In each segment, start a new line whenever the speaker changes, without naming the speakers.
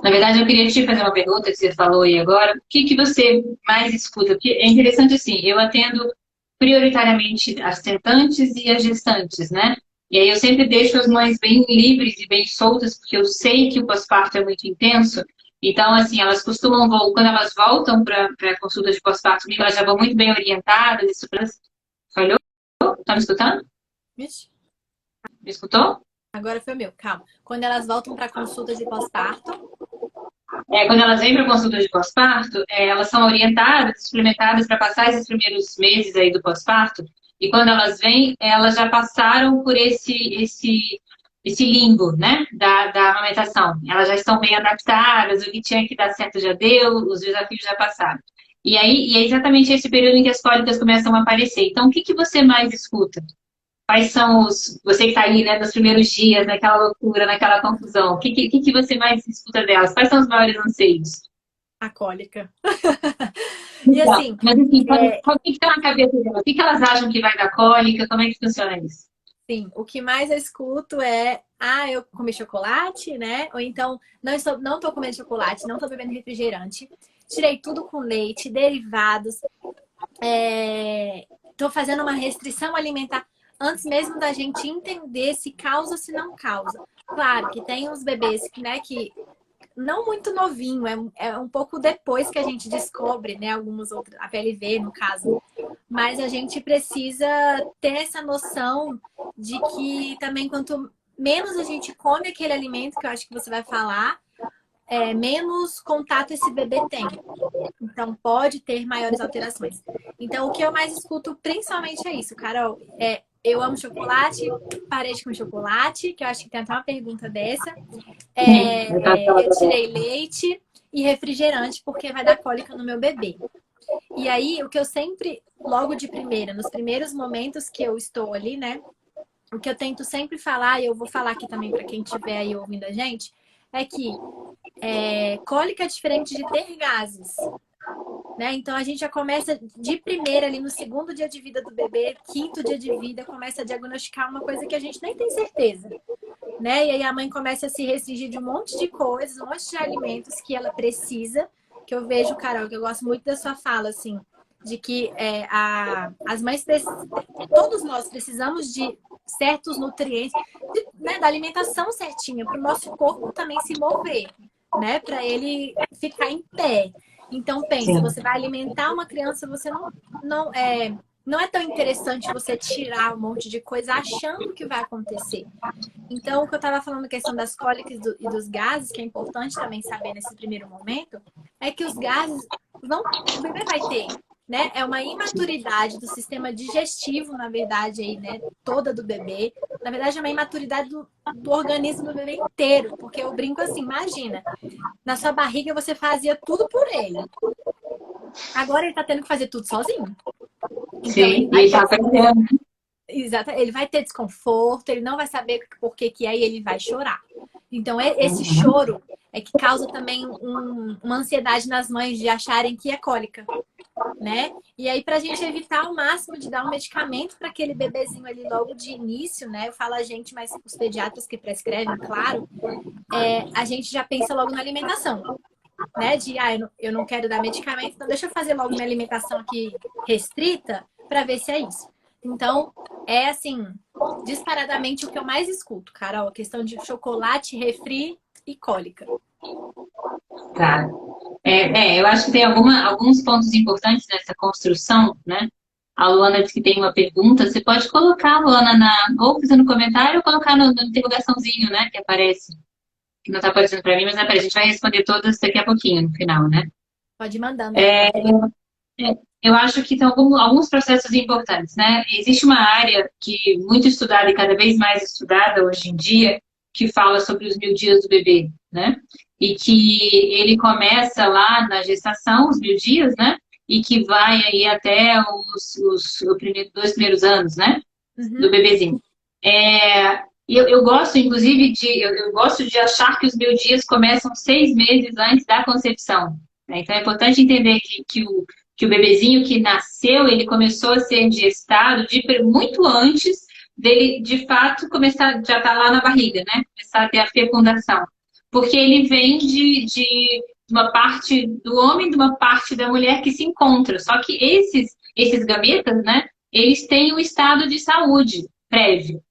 Na verdade, eu queria te fazer uma pergunta que você falou aí agora. O que que você mais escuta? Porque é interessante assim, eu atendo prioritariamente as tentantes e as gestantes, né? E aí eu sempre deixo as mães bem livres e bem soltas, porque eu sei que o pós-parto é muito intenso. Então, assim, elas costumam, quando elas voltam para a consulta de pós-parto comigo, elas já vão muito bem orientadas. Isso, falhou? Tá me escutando?
Vixe,
Me escutou?
agora foi o meu, calma. Quando elas voltam para consulta de pós-parto,
Quando elas vêm para consulta de pós-parto, elas são orientadas, suplementadas para passar esses primeiros meses aí do pós-parto. E quando elas vêm, elas já passaram por esse limbo, né, da amamentação. Elas já estão bem adaptadas, o que tinha que dar certo já deu, os desafios já passaram. E é exatamente esse período em que as cólicas começam a aparecer. Então, o que que você mais escuta? Quais são você que está aí, né, nos primeiros dias, naquela loucura, naquela confusão, o que você mais escuta delas? Quais são os maiores anseios?
a cólica. E
Então,
assim,
mas assim,
é,
o que está na cabeça delas? O que que elas acham que vai dar cólica? Como é que funciona isso?
sim, o que mais eu escuto é, eu comi chocolate, né? Ou então, não tô comendo chocolate, não tô bebendo refrigerante. Tirei tudo com leite, derivados. Tô fazendo uma restrição alimentar antes mesmo da gente entender se causa ou se não causa. Claro que tem uns bebês que, né, que não muito novinho, é um pouco depois que a gente descobre, né, algumas outras, a PLV no caso. Mas a gente precisa ter essa noção de que também quanto menos a gente come aquele alimento, que eu acho que você vai falar, menos contato esse bebê tem. Então pode ter maiores alterações. Então o que eu mais escuto principalmente é isso, Carol. Eu amo chocolate, parei de comer chocolate, que eu acho que tem até uma pergunta dessa.
Sim, eu estava
Eu
falando.
tirei leite e refrigerante porque vai dar cólica no meu bebê. E aí, o que eu sempre, logo de primeira, nos primeiros momentos que eu estou ali, né? O que eu tento sempre falar, e eu vou falar aqui também para quem estiver aí ouvindo a gente, é que cólica é diferente de ter gases, né? Então a gente já começa de primeira ali no segundo dia de vida do bebê, quinto dia de vida, começa a diagnosticar uma coisa que a gente nem tem certeza, né? E aí a mãe começa a se restringir de um monte de coisas, um monte de alimentos que ela precisa, que eu vejo, Carol, que eu gosto muito da sua fala, assim, de que as mães, todos nós precisamos de certos nutrientes, né, da alimentação certinha, para o nosso corpo também se mover, né? Para ele ficar em pé. Então, pensa,
Sim.
você vai alimentar uma criança, você não é tão interessante você tirar um monte de coisa achando que vai acontecer. Então, o que eu estava falando, a questão das cólicas e dos gases, que é importante também saber nesse primeiro momento, é que os gases o bebê vai ter, né? É uma imaturidade do sistema digestivo, na verdade, aí, né? Toda do bebê. Na verdade, é uma imaturidade do organismo do bebê inteiro, porque eu brinco assim, imagina, na sua barriga você fazia tudo por ele. Agora ele está tendo que fazer tudo sozinho. Então, ele
Sim, e
vai
ele
ter
está aprendendo.
Exato, ele vai ter desconforto, ele não vai saber por que que é e ele vai chorar. Então, esse
Uhum.
choro é que causa também uma ansiedade nas mães de acharem que é cólica, né? E aí, para a gente evitar ao máximo de dar um medicamento para aquele bebezinho ali logo de início, né? Eu falo a gente, mas os pediatras que prescrevem, claro, a gente já pensa logo na alimentação, né? Eu não quero dar medicamento, então deixa eu fazer logo minha alimentação aqui restrita para ver se é isso. Então, é assim, disparadamente o que eu mais escuto, Carol, a questão de chocolate, refri e cólica.
Tá. Eu acho que tem alguns pontos importantes nessa construção, né? A Luana disse que tem uma pergunta. Você pode colocar, Luana, ou fazer no comentário ou colocar no interrogaçãozinho, né? Que aparece. Que não está aparecendo para mim, mas a gente vai responder todas daqui a pouquinho, no final, né?
Pode ir mandando aí, pode.
Eu acho que tem alguns processos importantes, né? Existe uma área que muito estudada e cada vez mais estudada hoje em dia, que fala sobre os 1.000 dias do bebê, né? E que ele começa lá na gestação, os 1.000 dias, né? E que vai aí até os dois primeiros anos, né? Do
Uhum.
bebezinho. Eu gosto, inclusive, eu gosto de achar que os 1.000 dias começam 6 meses antes da concepção, né? Então é importante entender que o bebezinho que nasceu, ele começou a ser gestado muito antes dele, de fato, começar, já estar lá na barriga, né? Começar a ter a fecundação. porque ele vem de uma parte do homem e de uma parte da mulher que se encontra. Só que esses gametas, né, eles têm um estado de saúde prévio.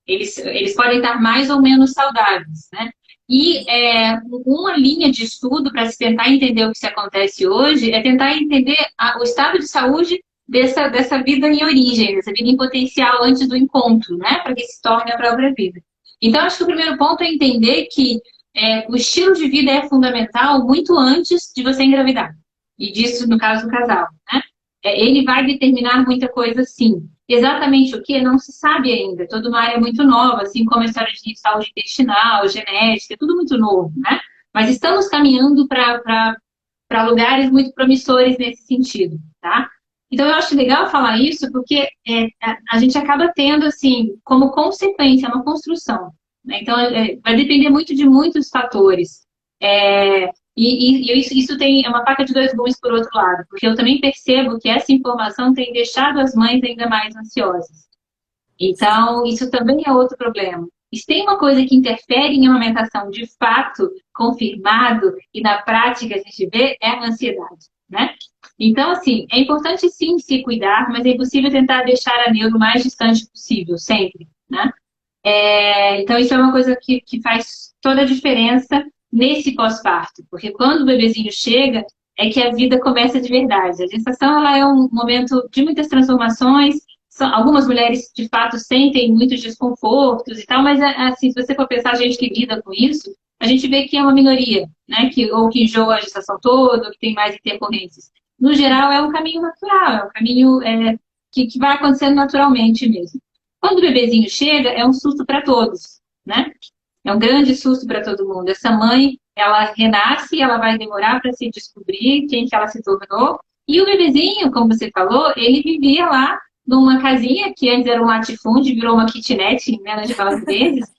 Eles podem estar mais ou menos saudáveis, né? E uma linha de estudo para se tentar entender o que se acontece hoje é tentar entender o estado de saúde dessa vida em origem, dessa vida em potencial antes do encontro, né? Para que se torne a própria vida. Então, acho que o primeiro ponto é entender que o estilo de vida é fundamental muito antes de você engravidar. E disso, no caso do casal, né? Ele vai determinar muita coisa, sim. Exatamente o que não se sabe ainda. Toda uma área muito nova, assim como a história de saúde intestinal, genética, é tudo muito novo, né? Mas estamos caminhando para lugares muito promissores nesse sentido, tá? Então, eu acho legal falar isso porque a gente acaba tendo, assim, como consequência, uma construção, né? Então, vai depender muito de muitos fatores. E isso é uma faca de dois gumes por outro lado, porque eu também percebo que essa informação tem deixado as mães ainda mais ansiosas. Então, isso também é outro problema. E se tem uma coisa que interfere em amamentação de fato, confirmado, e na prática a gente vê, é a ansiedade, né? Então, assim, é importante sim se cuidar, mas é impossível tentar deixar a neuro o mais distante possível, sempre, né? Então, isso é uma coisa que faz toda a diferença nesse pós-parto, porque quando o bebezinho chega, é que a vida começa de verdade. A gestação, ela é um momento de muitas transformações. Algumas mulheres, de fato, sentem muitos desconfortos e tal, mas, assim, se você for pensar a gente que lida com isso, a gente vê que é uma minoria, né? Ou que enjoa a gestação toda, ou que tem mais intercorrências. No geral, é um caminho natural, é um caminho que vai acontecendo naturalmente mesmo. Quando o bebezinho chega, é um susto para todos, né? É um grande susto para todo mundo. Essa mãe, ela renasce, ela vai demorar para se descobrir quem que ela se tornou. E o bebezinho, como você falou, ele vivia lá numa casinha que antes era um latifúndio, virou uma kitnet em menos de 9 meses.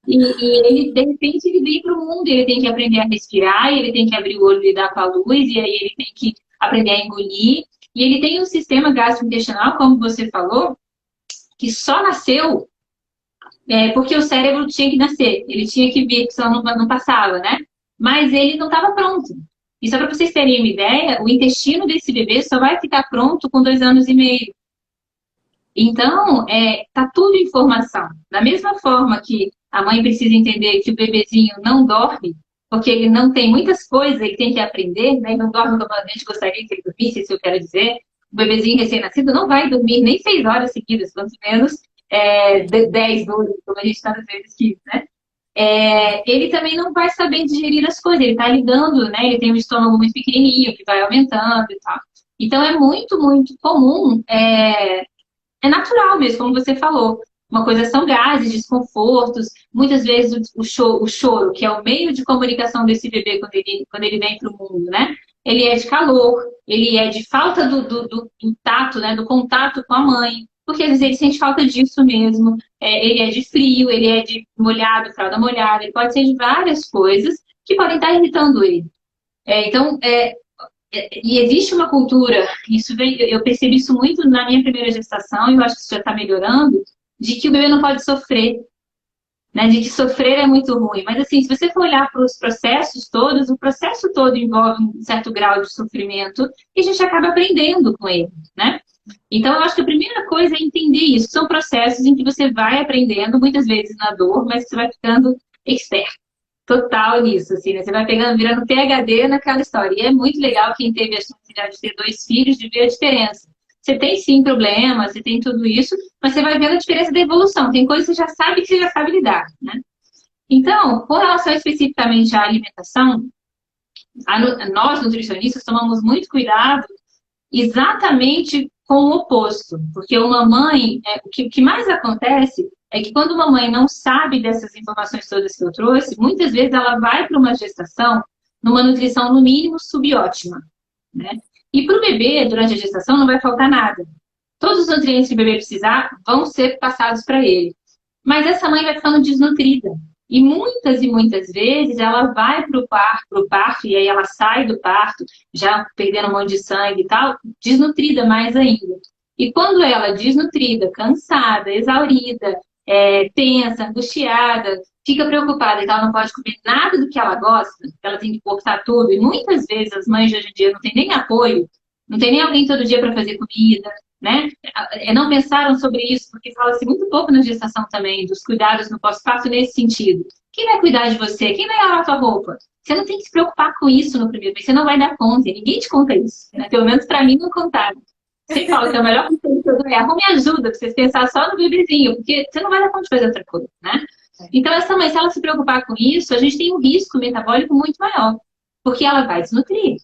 E ele, de repente, ele vem para o mundo, ele tem que aprender a respirar, ele tem que abrir o olho e lidar com a luz, e aí ele tem que aprender a engolir. E ele tem um sistema gastrointestinal, como você falou, que só nasceu porque o cérebro tinha que nascer, ele tinha que vir, senão não passava, né? Mas ele não estava pronto. E só para vocês terem uma ideia, o intestino desse bebê só vai ficar pronto com 2 anos e meio. Então, tá tudo em formação. Da mesma forma que a mãe precisa entender que o bebezinho não dorme, porque ele não tem muitas coisas, ele tem que aprender, né? Ele não dorme como a gente gostaria que ele dormisse, isso eu quero dizer. O bebezinho recém-nascido não vai dormir nem 6 horas seguidas, quanto menos 10, 12, como a gente está às vezes quis, né? Ele também não vai saber digerir as coisas, ele está lidando, né? Ele tem um estômago muito pequenininho, que vai aumentando e tal. Então, é muito, muito comum, natural mesmo, como você falou. Uma coisa são gases, desconfortos, muitas vezes o choro, que é o meio de comunicação desse bebê quando ele vem para o mundo, né? Ele é de calor, ele é de falta do tato, né? Do contato com a mãe, porque às vezes ele sente falta disso mesmo. Ele é de frio, ele é de molhado, fralda molhada, ele pode ser de várias coisas que podem estar irritando ele. Então, e existe uma cultura, eu percebi isso muito na minha primeira gestação, e eu acho que isso já está melhorando, de que o bebê não pode sofrer, né? De que sofrer é muito ruim. Mas assim, se você for olhar para os processos todos, o processo todo envolve um certo grau de sofrimento e a gente acaba aprendendo com ele, né? Então, eu acho que a primeira coisa é entender isso. São processos em que você vai aprendendo, muitas vezes na dor, mas você vai ficando expert total nisso, assim, né? Você vai pegando, virando PhD naquela história. E é muito legal quem teve a oportunidade de ter 2 filhos, de ver a diferença. Você tem sim problemas, você tem tudo isso, mas você vai vendo a diferença da evolução. Tem coisas que você já sabe que você já sabe lidar, né? Então, com relação especificamente à alimentação, nós nutricionistas tomamos muito cuidado exatamente com o oposto. Porque uma mãe, o que mais acontece é que quando uma mãe não sabe dessas informações todas que eu trouxe, muitas vezes ela vai para uma gestação numa nutrição, no mínimo, subótima, né? E para o bebê, durante a gestação, não vai faltar nada. Todos os nutrientes que o bebê precisar vão ser passados para ele. Mas essa mãe vai ficando desnutrida. E muitas vezes ela vai para o parto, e aí ela sai do parto, já perdendo um monte de sangue e tal, desnutrida mais ainda. E quando ela desnutrida, cansada, exaurida, tensa, angustiada, fica preocupada que ela não pode comer nada do que ela gosta, que ela tem que cortar tudo, e muitas vezes as mães de hoje em dia não têm nem apoio, não tem nem alguém todo dia para fazer comida, né? Não pensaram sobre isso, porque fala-se muito pouco na gestação também, dos cuidados no pós-parto nesse sentido. Quem vai cuidar de você? Quem vai lavar a tua roupa? Você não tem que se preocupar com isso no primeiro mês, você não vai dar conta, e ninguém te conta isso, né? Pelo menos para mim não contaram. Sempre falo que é o melhor conselho que eu dou é arrume ajuda pra vocês pensar só no bebezinho, porque você não vai dar conta de fazer outra coisa, né? Então, essa mãe, se ela se preocupar com isso, a gente tem um risco metabólico muito maior, porque ela vai desnutrir.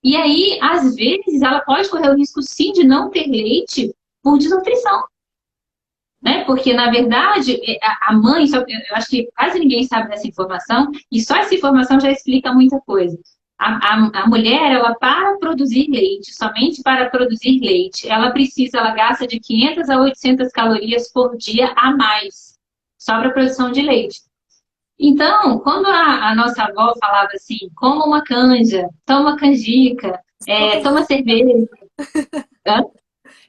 E aí, às vezes, ela pode correr o risco, sim, de não ter leite por desnutrição, né? Porque, na verdade, a mãe, eu acho que quase ninguém sabe dessa informação, e só essa informação já explica muita coisa. A mulher, ela para produzir leite, somente para produzir leite, ela gasta de 500 a 800 calorias por dia a mais, só para a produção de leite. Então, quando a nossa avó falava assim, coma uma canja, toma canjica, toma cerveja. Hã?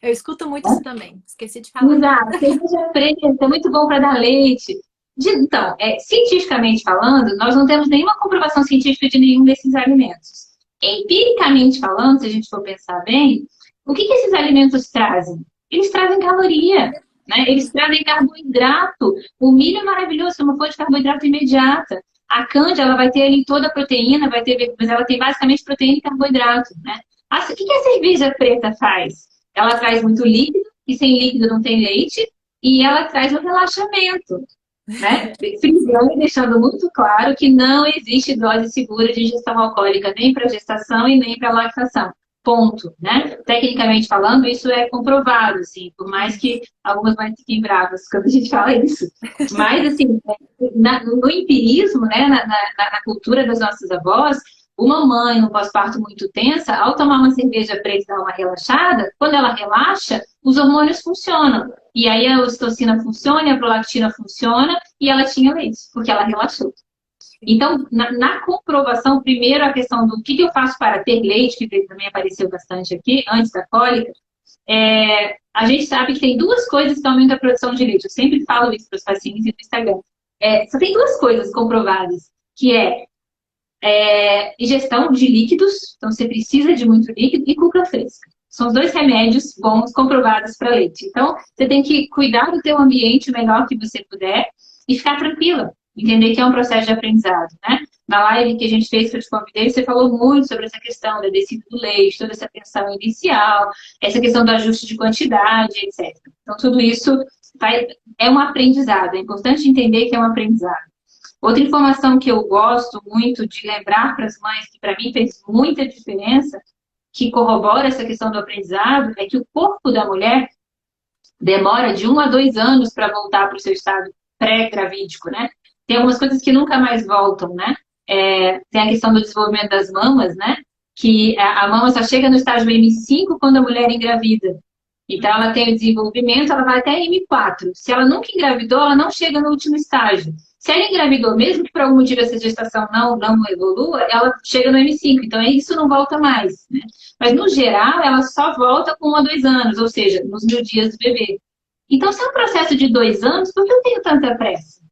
Eu escuto muito isso também. Esqueci de falar.
Exato, cerveja preta, é muito bom para dar leite. Então, cientificamente falando, nós não temos nenhuma comprovação científica de nenhum desses alimentos. Empiricamente falando, se a gente for pensar bem, o que esses alimentos trazem? Eles trazem caloria, né? Eles trazem carboidrato. O milho é maravilhoso, é uma fonte de carboidrato imediata. A canja, ela vai ter ali toda a proteína, mas ela tem basicamente proteína e carboidrato, né? O que a cerveja preta faz? Ela traz muito líquido, e sem líquido não tem leite, e ela traz um relaxamento, né? Frisando e deixando muito claro que não existe dose segura de ingestão alcoólica, nem para gestação e nem para lactação. Ponto, né? Tecnicamente falando, isso é comprovado, assim, por mais que algumas mães fiquem bravas quando a gente fala isso. Mas, assim, no empirismo, né, na cultura das nossas avós, uma mãe no pós-parto muito tensa, ao tomar uma cerveja preta e dar uma relaxada, quando ela relaxa, os hormônios funcionam. E aí a ocitocina funciona, a prolactina funciona, e ela tinha leite, porque ela relaxou. Então, na comprovação, primeiro a questão do que eu faço para ter leite, que também apareceu bastante aqui, antes da cólica, a gente sabe que tem duas coisas que aumentam a produção de leite. Eu sempre falo isso para os pacientes no Instagram. Só tem duas coisas comprovadas, que ingestão de líquidos, então você precisa de muito líquido, e cuca fresca. São os dois remédios bons comprovados para leite. Então, você tem que cuidar do teu ambiente o melhor que você puder e ficar tranquila. Entender que é um processo de aprendizado, né? Na live que a gente fez, que eu te convidei, você falou muito sobre essa questão da descida do leite, toda essa tensão inicial, essa questão do ajuste de quantidade, etc. Então, tudo isso é um aprendizado. É importante entender que é um aprendizado. Outra informação que eu gosto muito de lembrar para as mães, que para mim fez muita diferença, que corrobora essa questão do aprendizado, é que o corpo da mulher demora de 1 a 2 anos para voltar para o seu estado pré-gravídico, né? Tem algumas coisas que nunca mais voltam, né? Tem a questão do desenvolvimento das mamas, né? Que a mama só chega no estágio M5 quando a mulher engravida. Então, ela tem o desenvolvimento, ela vai até M4. Se ela nunca engravidou, ela não chega no último estágio. Se ela engravidou, mesmo que por algum motivo essa gestação não evolua, ela chega no M5. Então, isso não volta mais, né? Mas, no geral, ela só volta com 1 a 2 anos, ou seja, nos 1000 dias do bebê. Então, se é um processo de 2 anos, por que eu tenho tanta pressa?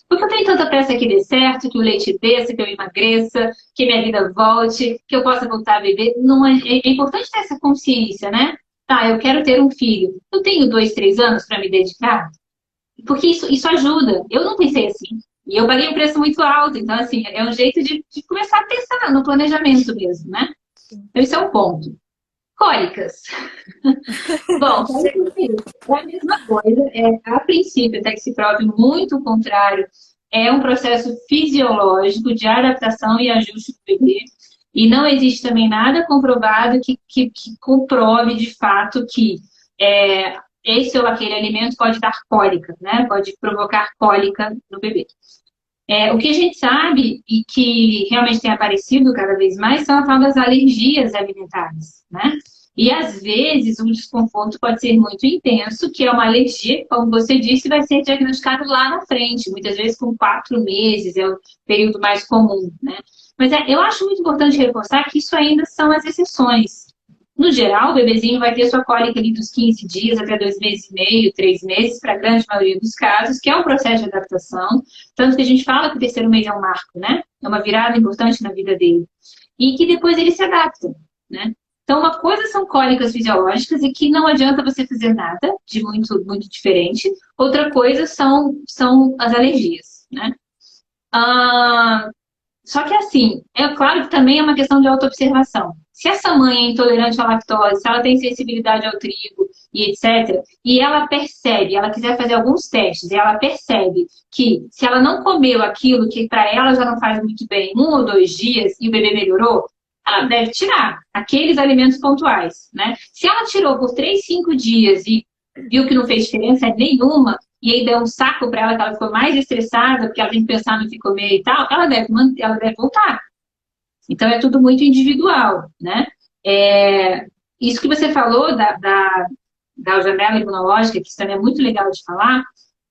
Porque eu tenho tanta pressa que dê certo, que o leite desça, que eu emagreça, que minha vida volte, que eu possa voltar a beber. Não é importante ter essa consciência, né? Tá, eu quero ter um filho. Eu tenho 2, 3 anos para me dedicar? Porque isso ajuda. Eu não pensei assim. E eu paguei um preço muito alto. Então, assim, é um jeito de começar a pensar no planejamento mesmo, né? Então, esse é um ponto. Cólicas. Bom, é a mesma coisa. A princípio, até que se prove muito o contrário, é um processo fisiológico de adaptação e ajuste do bebê. E não existe também nada comprovado que comprove de fato que esse ou aquele alimento pode dar cólica, né? Pode provocar cólica no bebê. O que a gente sabe e que realmente tem aparecido cada vez mais são a tal das alergias alimentares, né? E às vezes um desconforto pode ser muito intenso, que é uma alergia, como você disse, vai ser diagnosticado lá na frente, muitas vezes com 4 meses, é o período mais comum, né? Mas eu acho muito importante reforçar que isso ainda são as exceções. No geral, o bebezinho vai ter sua cólica ali dos 15 dias até 2 meses e meio, 3 meses, para a grande maioria dos casos, que é um processo de adaptação. Tanto que a gente fala que o terceiro mês é um marco, né? É uma virada importante na vida dele. E que depois ele se adapta, né? Então, uma coisa são cólicas fisiológicas e que não adianta você fazer nada de muito, muito diferente. Outra coisa são as alergias, né? Ah, só que assim, é claro que também é uma questão de autoobservação. Se essa mãe é intolerante à lactose, se ela tem sensibilidade ao trigo e etc., e ela percebe, ela quiser fazer alguns testes, e ela percebe que se ela não comeu aquilo que para ela já não faz muito bem 1 ou 2 dias e o bebê melhorou, ela deve tirar aqueles alimentos pontuais, né? Se ela tirou por 3, 5 dias e viu que não fez diferença nenhuma, e aí deu um saco para ela, que ela ficou mais estressada, porque ela tem que pensar no que comer e tal, ela deve voltar. Então é tudo muito individual, né? Isso que você falou da janela imunológica, que isso também é muito legal de falar,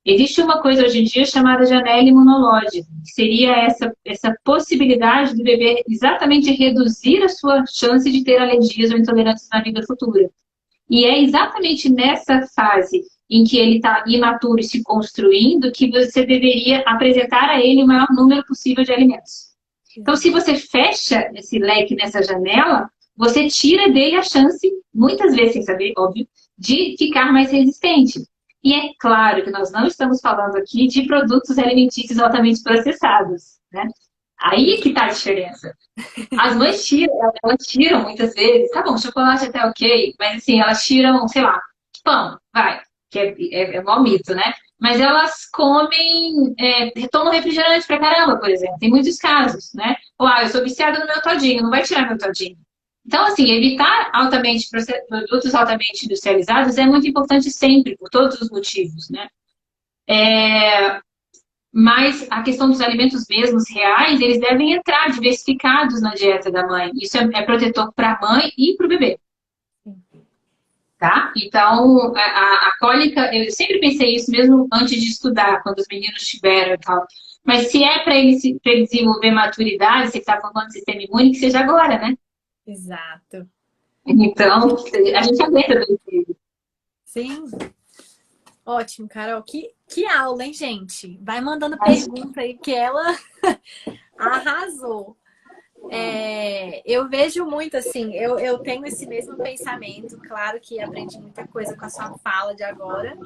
existe uma coisa hoje em dia chamada janela imunológica, que seria essa possibilidade do bebê exatamente reduzir a sua chance de ter alergias ou intolerâncias na vida futura. E é exatamente nessa fase em que ele está imaturo e se construindo que você deveria apresentar a ele o maior número possível de alimentos. Então, se você fecha esse leque nessa janela, você tira dele a chance, muitas vezes sem saber, óbvio, de ficar mais resistente. E é claro que nós não estamos falando aqui de produtos alimentícios altamente processados, né? Aí é que está a diferença. As mães tiram, elas tiram muitas vezes. Tá bom, chocolate até ok, mas assim, elas tiram, sei lá, pão, vai, que é mó mito, né? Mas elas comem, tomam refrigerante pra caramba, por exemplo. Tem muitos casos, né? Ou, eu sou viciada no meu todinho, não vai tirar meu todinho. Então, assim, evitar produtos altamente industrializados é muito importante sempre, por todos os motivos, né? Mas a questão dos alimentos mesmos reais, eles devem entrar diversificados na dieta da mãe. Isso é protetor para a mãe e para o bebê. Tá? Então, a cólica, eu sempre pensei isso mesmo antes de estudar, quando os meninos tiveram e tal. Mas se é para ele desenvolver maturidade, você está falando de sistema imune, que seja agora, né?
Exato.
Então, a gente aguenta do filho.
Sim. Ótimo, Carol. Que aula, hein, gente? Vai mandando pergunta aí, que ela arrasou. Eu vejo muito assim, eu tenho esse mesmo pensamento. Claro que aprendi muita coisa com a sua fala de agora.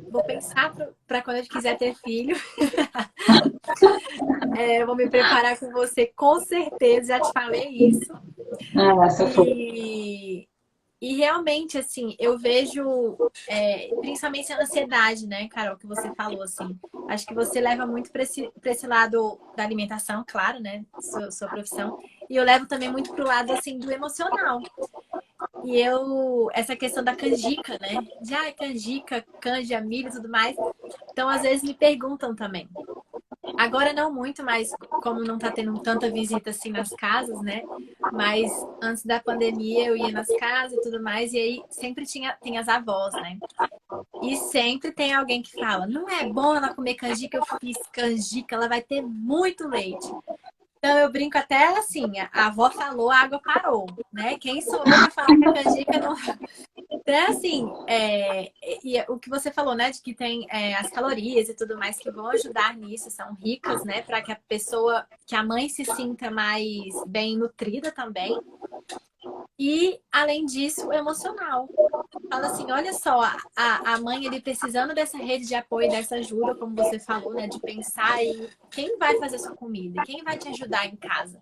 Vou pensar para quando eu quiser ter filho. Vou me preparar com você, com certeza. Já te falei isso. E realmente, assim, eu vejo, principalmente a ansiedade, né, Carol, que você falou, assim. Acho que você leva muito para esse lado da alimentação, claro, né, sua profissão. E eu levo também muito pro lado, assim, do emocional. E essa questão da canjica, né, canjica, canja, milho e tudo mais. Então, às vezes me perguntam também. Agora não muito, mas como não tá tendo tanta visita assim nas casas, né? Mas antes da pandemia eu ia nas casas e tudo mais, e aí sempre tem as avós, né? E sempre tem alguém que fala, não é bom ela comer canjica, eu fiz canjica, ela vai ter muito leite. Então eu brinco até assim, a avó falou, a água parou, né? Quem sou eu pra falar que a canjica não... Então, assim, o que você falou, né, de que tem as calorias e tudo mais que vão ajudar nisso, são ricas, né, para que a mãe se sinta mais bem nutrida também. E, além disso, o emocional. Fala assim, olha só, a mãe ali precisando dessa rede de apoio, dessa ajuda, como você falou, né, de pensar em quem vai fazer sua comida, quem vai te ajudar em casa.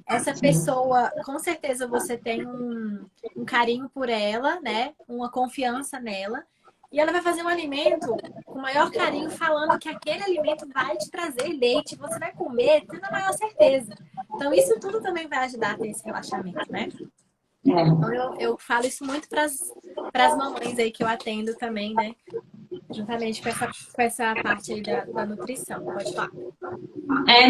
Essa pessoa, com certeza você tem um carinho por ela, né? Uma confiança nela. E ela vai fazer um alimento com o maior carinho, falando que aquele alimento vai te trazer leite, você vai comer, tendo a maior certeza. Então, isso tudo também vai ajudar a ter esse relaxamento, né? Então, eu falo isso muito para as mamães aí que eu atendo também, né? Juntamente com essa parte aí da nutrição. Pode falar.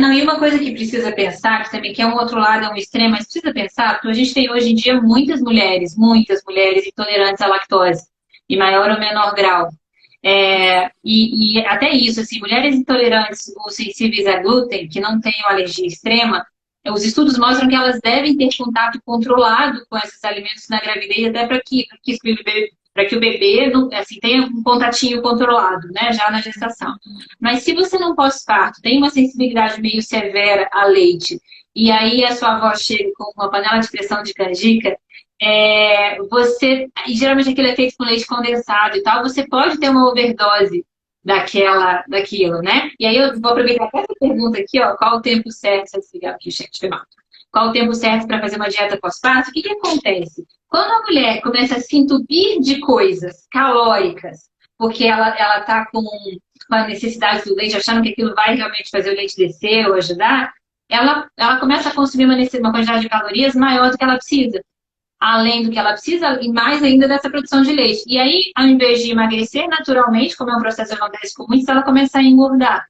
Não, e uma coisa que precisa pensar, que também que é um outro lado, é um extremo, mas precisa pensar, porque a gente tem hoje em dia muitas mulheres intolerantes à lactose, em maior ou menor grau. E até isso, assim, mulheres intolerantes ou sensíveis a glúten, que não tenham alergia extrema, os estudos mostram que elas devem ter contato controlado com esses alimentos na gravidez, até para que o bebê não, assim, tenha um contatinho controlado, né, já na gestação. Mas se você não pós-parto tem uma sensibilidade meio severa a leite, e aí a sua avó chega com uma panela de pressão de canjica, e geralmente aquele é feito com leite condensado e tal, você pode ter uma overdose daquilo, né? E aí eu vou aproveitar até essa pergunta aqui, ó, qual o tempo certo, se desligar aqui o chat, foi mal. Qual o tempo certo para fazer uma dieta pós-parto? O que acontece? Quando a mulher começa a se entupir de coisas calóricas, porque ela está com a necessidade do leite, achando que aquilo vai realmente fazer o leite descer ou ajudar, ela começa a consumir uma quantidade de calorias maior do que ela precisa. Além do que ela precisa, e mais ainda dessa produção de leite. E aí, ao invés de emagrecer naturalmente, como é um processo que acontece com muitos, ela começa a engordar.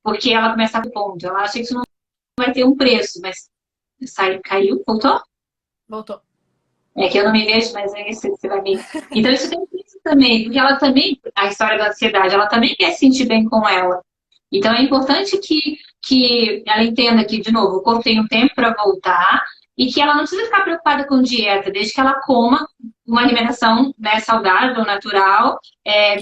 Porque ela começa a ponto. Ela acha que isso não vai ter um preço, mas caiu, voltou?
Voltou.
É que eu não me vejo, mas é isso que você vai ver. Então, isso tem preço também, porque ela também, a história da ansiedade, ela também quer se sentir bem com ela. Então, é importante que ela entenda que, de novo, o corpo tem um tempo para voltar e que ela não precisa ficar preocupada com dieta, desde que ela coma uma alimentação, né, saudável, natural,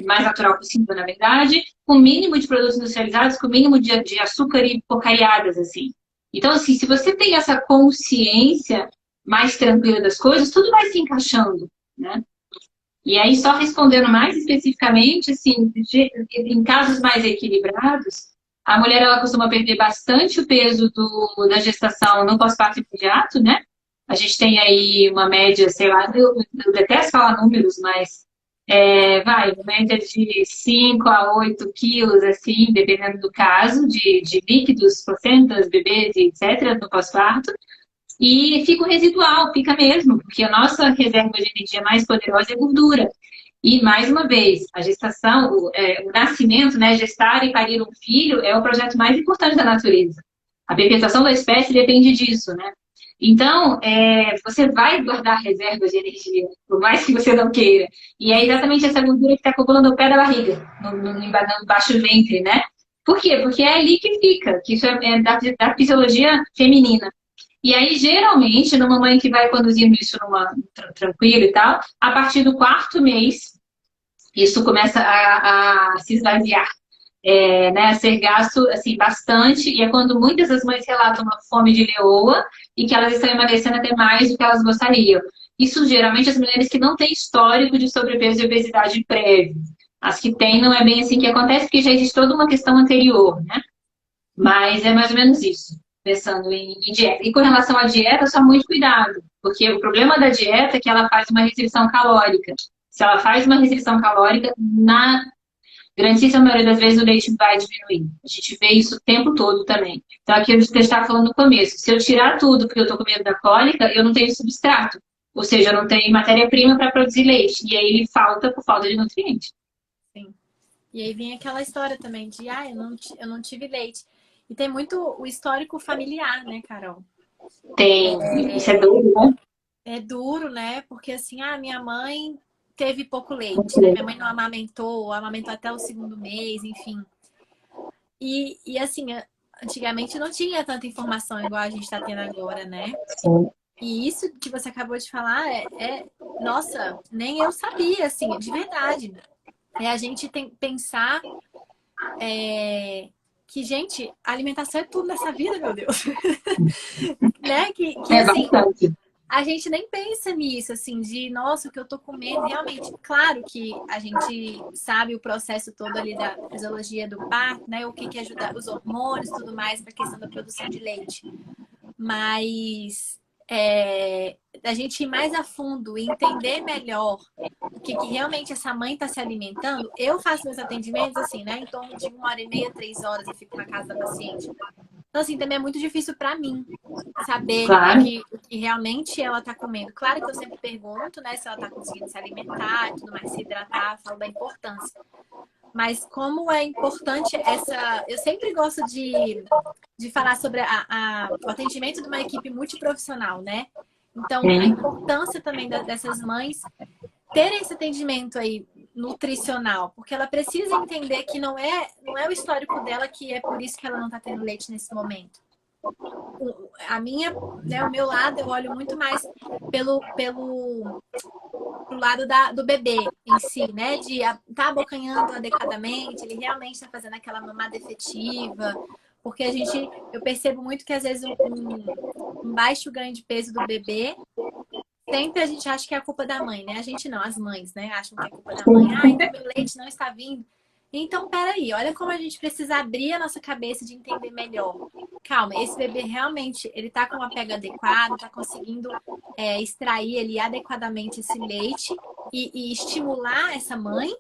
mais natural possível, na verdade, com o mínimo de produtos industrializados, com o mínimo de açúcar e porcariadas, assim. Então, assim, se você tem essa consciência mais tranquila das coisas, tudo vai se encaixando, né? E aí, só respondendo mais especificamente, assim, em casos mais equilibrados, a mulher ela costuma perder bastante o peso da gestação no pós-parto imediato, né? A gente tem aí uma média, sei lá, eu detesto falar números, mas uma média de 5 a 8 quilos, assim, dependendo do caso, de líquidos, placentas, bebês e etc., no pós-parto. E fica o residual, fica mesmo, porque a nossa reserva de energia mais poderosa é gordura. E, mais uma vez, a gestação, o nascimento, né, gestar e parir um filho é o projeto mais importante da natureza. A perpetuação da espécie depende disso, né? Então, você vai guardar reservas de energia, por mais que você não queira. E é exatamente essa gordura que está acumulando no pé da barriga, no baixo ventre, né? Por quê? Porque é ali que fica, que isso é da fisiologia feminina. E aí, geralmente, numa mãe que vai conduzindo isso tranquilo e tal, a partir do quarto mês, isso começa a se esvaziar, né, a ser gasto assim, bastante, e é quando muitas das mães relatam uma fome de leoa e que elas estão emagrecendo até mais do que elas gostariam. Isso, geralmente, as mulheres que não têm histórico de sobrepeso e obesidade prévio. As que têm, não é bem assim que acontece, porque já existe toda uma questão anterior, né? Mas é mais ou menos isso, pensando em dieta. E com relação à dieta, só muito cuidado, porque o problema da dieta é que ela faz uma restrição calórica. Se ela faz uma restrição calórica, na grandíssima maioria das vezes o leite vai diminuir. A gente vê isso o tempo todo também. Então, aqui a gente estava falando no começo, se eu tirar tudo porque eu estou com medo da cólica, eu não tenho substrato. Ou seja, eu não tenho matéria-prima para produzir leite. E aí ele falta por falta de nutriente.
Sim. E aí vem aquela história também de, eu não tive leite. E tem muito o histórico familiar, né, Carol?
Tem. Isso é duro, né?
É duro, né? Porque assim, minha mãe teve pouco leite, né? Minha mãe não amamentou até o segundo mês, enfim. E assim, antigamente não tinha tanta informação igual a gente está tendo agora, né?
Sim.
E isso que você acabou de falar nossa, nem eu sabia, assim, de verdade. É a gente tem pensar que, gente, a alimentação é tudo nessa vida, meu Deus. Né? Que assim,
bastante.
a gente nem pensa nisso, assim, de, nossa, o que eu tô comendo, realmente. Claro que a gente sabe o processo todo ali da fisiologia do parto, né? O que ajuda, os hormônios e tudo mais para a questão da produção de leite. Mas a gente ir mais a fundo e entender melhor o que realmente essa mãe está se alimentando. Eu faço meus atendimentos assim, né? Em torno de 1h30, 3 horas eu fico na casa da paciente. Então, assim, também é muito difícil para mim saber,
Claro.
né, o que realmente ela tá comendo. Claro que eu sempre pergunto, né, se ela tá conseguindo se alimentar e tudo mais, se hidratar, falo da importância. Mas como é importante eu sempre gosto de falar sobre o atendimento de uma equipe multiprofissional, né? Então, a importância também dessas mães terem esse atendimento aí nutricional, porque ela precisa entender que não é o histórico dela que é por isso que ela não tá tendo leite nesse momento. né, o meu lado, eu olho muito mais pelo lado do bebê em si, né? De tá abocanhando adequadamente, ele realmente está fazendo aquela mamada efetiva. Porque eu percebo muito que às vezes um baixo ganho de peso do bebê, sempre a gente acha que é a culpa da mãe, né? A gente não, as mães, né? Acham que é a culpa da mãe. Ah, então meu leite não está vindo. Então, peraí, olha como a gente precisa abrir a nossa cabeça de entender melhor. Calma, esse bebê realmente, ele tá com uma pega adequada, tá conseguindo extrair ele adequadamente esse leite e estimular essa mãe?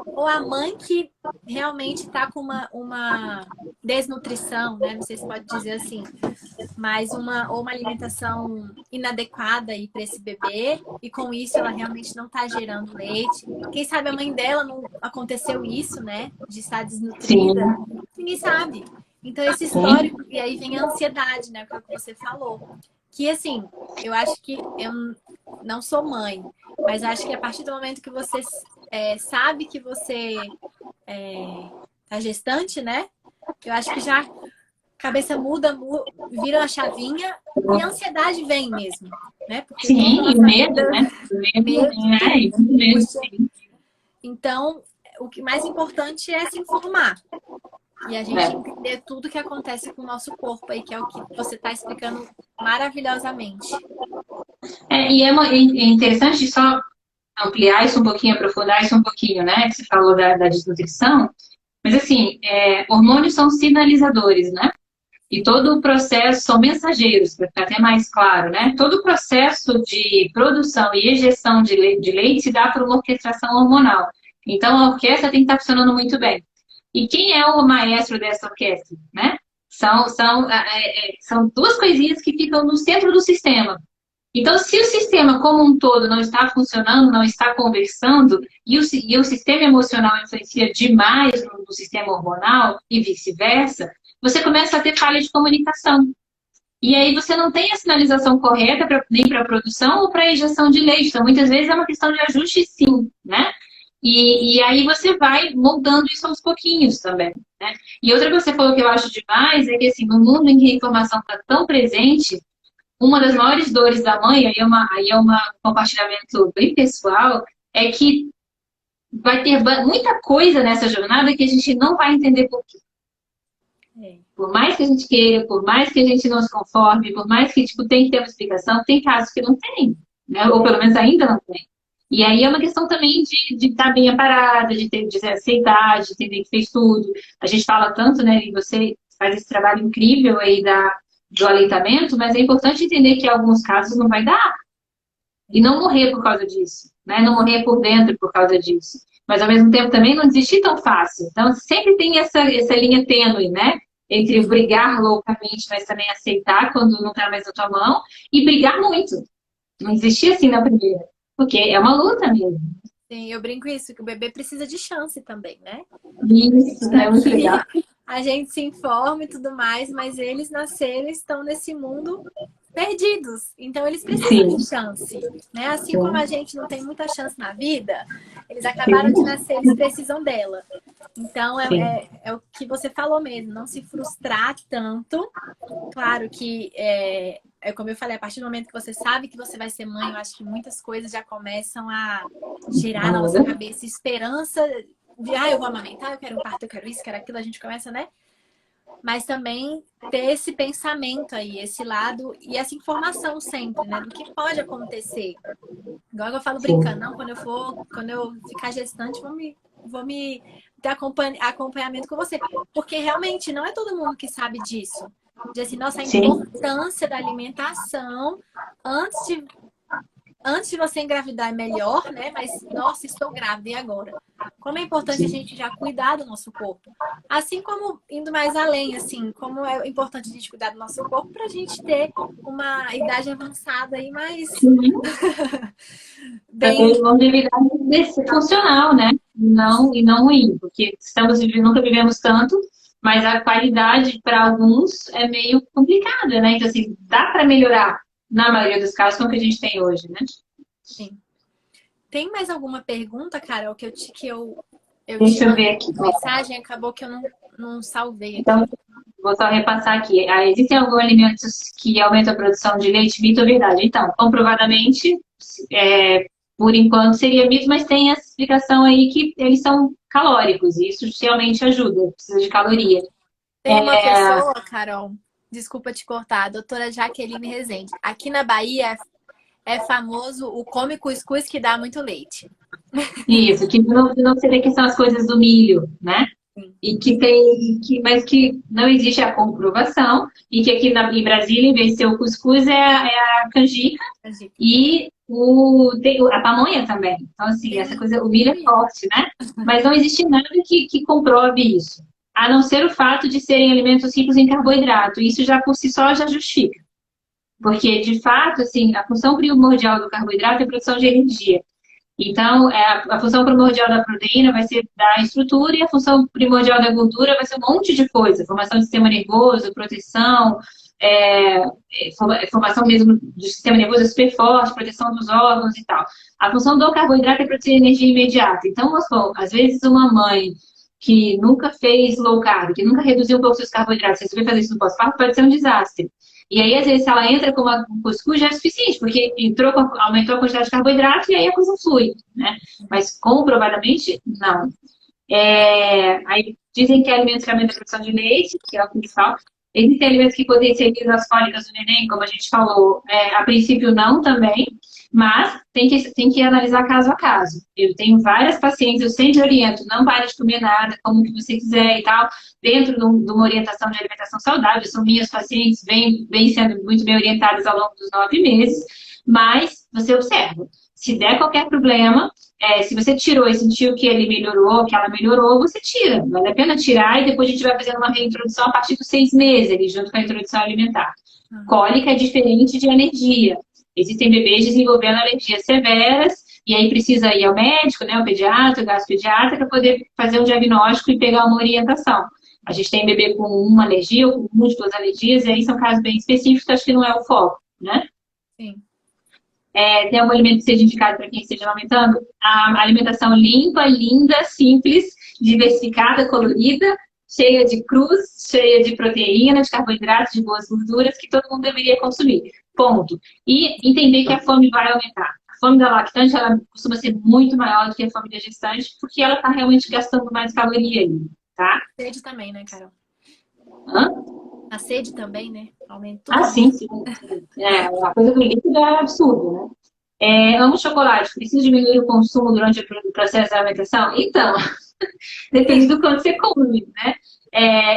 Ou a mãe que realmente tá com uma desnutrição, né? Não sei se pode dizer assim, mas ou uma alimentação inadequada aí para esse bebê e com isso ela realmente não está gerando leite. Quem sabe a mãe dela não aconteceu isso, né? De estar desnutrida.
Sim,
Ninguém sabe. Então esse
sim.
histórico, e aí vem a ansiedade, né? Que é o que você falou. Que assim, eu acho que eu não sou mãe, mas acho que a partir do momento que você sabe que você tá gestante, né? Eu acho que já cabeça muda, vira uma chavinha e a ansiedade vem mesmo, né? Porque toda a
Sim, e o
nossa
medo,
vida,
né? O medo,
medo,
né? E
tudo,
muito medo,
angústia.
sim.
Então, o que mais importante é se informar e a gente
É.
entender tudo que acontece com o nosso corpo aí, que é o que você está explicando maravilhosamente.
É interessante só ampliar isso um pouquinho, aprofundar isso um pouquinho, né? Que você falou da desnutrição. Mas, assim, hormônios são sinalizadores, né? E todo o processo, são mensageiros, para ficar até mais claro, né? Todo o processo de produção e ejeção de leite se dá por uma orquestração hormonal. Então, a orquestra tem que estar funcionando muito bem. E quem é o maestro dessa orquestra, né? São duas coisinhas que ficam no centro do sistema. Então, se o sistema como um todo não está funcionando, não está conversando, e o sistema emocional influencia demais no sistema hormonal e vice-versa, você começa a ter falha de comunicação. E aí você não tem a sinalização correta nem para a produção ou para a injeção de leite. Então, muitas vezes é uma questão de ajuste, sim, né? E aí você vai moldando isso aos pouquinhos também, né? E outra coisa que você falou que eu acho demais é que, assim, no mundo em que a informação está tão presente, uma das maiores dores da mãe, aí é um compartilhamento bem pessoal, é que vai ter muita coisa nessa jornada que a gente não vai entender por quê. Por mais que a gente queira, por mais que a gente não se conforme, por mais que tipo, tem que ter uma explicação, tem casos que não tem, né? Ou pelo menos ainda não tem. E aí é uma questão também de estar bem amparada, de aceitar, de entender que fez tudo. A gente fala tanto, né? E você faz esse trabalho incrível aí do aleitamento, mas é importante entender que em alguns casos não vai dar. E não morrer por causa disso, né? Não morrer por dentro por causa disso. Mas ao mesmo tempo também não desistir tão fácil. Então sempre tem essa linha tênue, né? Entre brigar loucamente, mas também aceitar quando não está mais na tua mão, e brigar muito. Não desistir assim na primeira. Porque é uma luta mesmo.
Sim, eu brinco isso, que o bebê precisa de chance também, né?
Isso,
Para
é muito
que
legal.
a gente se informe e tudo mais, mas eles nasceram, estão nesse mundo perdidos. Então eles precisam
Sim,
de chance, né? Assim como a
sim,
gente não tem muita chance na vida, eles acabaram de
sim,
nascer, eles precisam dela. Então
sim.
é o que você falou mesmo, não se frustrar tanto. Claro que como eu falei, a partir do momento que você sabe que você vai ser mãe, eu acho que muitas coisas já começam a girar na nossa cabeça, esperança de, eu vou amamentar, eu quero um parto, eu quero isso, quero aquilo, a gente começa, né? Mas também ter esse pensamento aí, esse lado e essa informação sempre, né? Do que pode acontecer. Igual eu falo brincando, não, quando eu ficar gestante, vou me ter acompanhamento com você. Porque realmente não é todo mundo que sabe disso. De assim, nossa, a
Sim.
importância da alimentação antes de você engravidar é melhor, né? Mas, nossa, estou grávida, e agora? Como é importante a
Sim.
gente já cuidar do nosso corpo. Assim como indo mais além, assim, como é importante a gente cuidar do nosso corpo para a gente ter uma idade avançada aí mais
Sim. Para ter
bem.
longevidade funcional, né? E não ruim, porque nunca vivemos tanto, mas a qualidade para alguns é meio complicada, né? Então, assim, dá para melhorar, na maioria dos casos, com o que a gente tem hoje, né?
Sim. Tem mais alguma pergunta, Carol, que eu te
Deixa eu ver
mandei
aqui.
mensagem, acabou que eu não salvei
Então,
aqui.
vou só repassar aqui. Existem alguns alimentos que aumentam a produção de leite, mito ou verdade? Então, comprovadamente, por enquanto seria mito, mas tem essa explicação aí que eles são calóricos, e isso realmente ajuda, precisa de caloria.
Tem uma pessoa, Carol, desculpa te cortar, a doutora Jaqueline Rezende. Aqui na Bahia é famoso o come cuscuz que dá muito leite.
Isso, que não seria que são as coisas do milho, né? E que mas que não existe a comprovação, e que aqui em Brasília, em vez de ser o cuscuz, é a canjica e a pamonha também. Então, assim, essa coisa, o milho é forte, né? Mas não existe nada que comprove isso. A não ser o fato de serem alimentos ricos em carboidrato. Isso já por si só já justifica. Porque, de fato, assim, a função primordial do carboidrato é a produção de energia. Então, a função primordial da proteína vai ser dar estrutura, e a função primordial da gordura vai ser um monte de coisa. Formação do sistema nervoso, proteção, formação mesmo do sistema nervoso é super forte, proteção dos órgãos e tal. A função do carboidrato é produzir energia imediata. Então, às vezes, uma mãe que nunca fez low carb, que nunca reduziu um pouco seus carboidratos, se você vai fazer isso no pós-parto, pode ser um desastre. E aí, às vezes, se ela entra com um cuscuz, já é suficiente, porque aumentou a quantidade de carboidrato e aí a coisa flui, né? Mas, comprovadamente, não. Aí, dizem que alimentos que aumentam a produção de leite, que é o principal. Existem alimentos que potencializam as cólicas do neném, como a gente falou. A princípio, não também, mas tem que analisar caso a caso. Eu tenho várias pacientes, eu sempre oriento, não pare de comer nada, como que você quiser e tal, dentro de uma orientação de alimentação saudável. São minhas pacientes, vêm sendo muito bem orientadas ao longo dos 9 meses, mas você observa. Se der qualquer problema, se você tirou e sentiu que ele melhorou, que ela melhorou, você tira. Vale a pena tirar e depois a gente vai fazendo uma reintrodução a partir dos 6 meses, ali, junto com a introdução alimentar. Cólica é diferente de alergia. Existem bebês desenvolvendo alergias severas e aí precisa ir ao médico, né, o pediatra, o gastropediatra, para poder fazer um diagnóstico e pegar uma orientação. A gente tem bebê com uma alergia ou com múltiplas alergias, e aí são casos bem específicos, acho que não é o foco, né?
Sim.
Tem algum alimento que seja indicado para quem esteja amamentando? A alimentação limpa, linda, simples, diversificada, colorida, cheia de cruz, cheia de proteína, de carboidratos, de boas gorduras, que todo mundo deveria consumir. Ponto. E entender que a fome vai aumentar. A fome da lactante, ela costuma ser muito maior do que a fome da gestante, porque ela está realmente gastando mais caloria ali, tá?
A sede também, né, Carol?
Hã?
A sede também, né? Aumenta.
Sim. A coisa do líquido é absurdo, né? Amo chocolate. Preciso diminuir o consumo durante o processo da alimentação? Então, depende do quanto você come, né?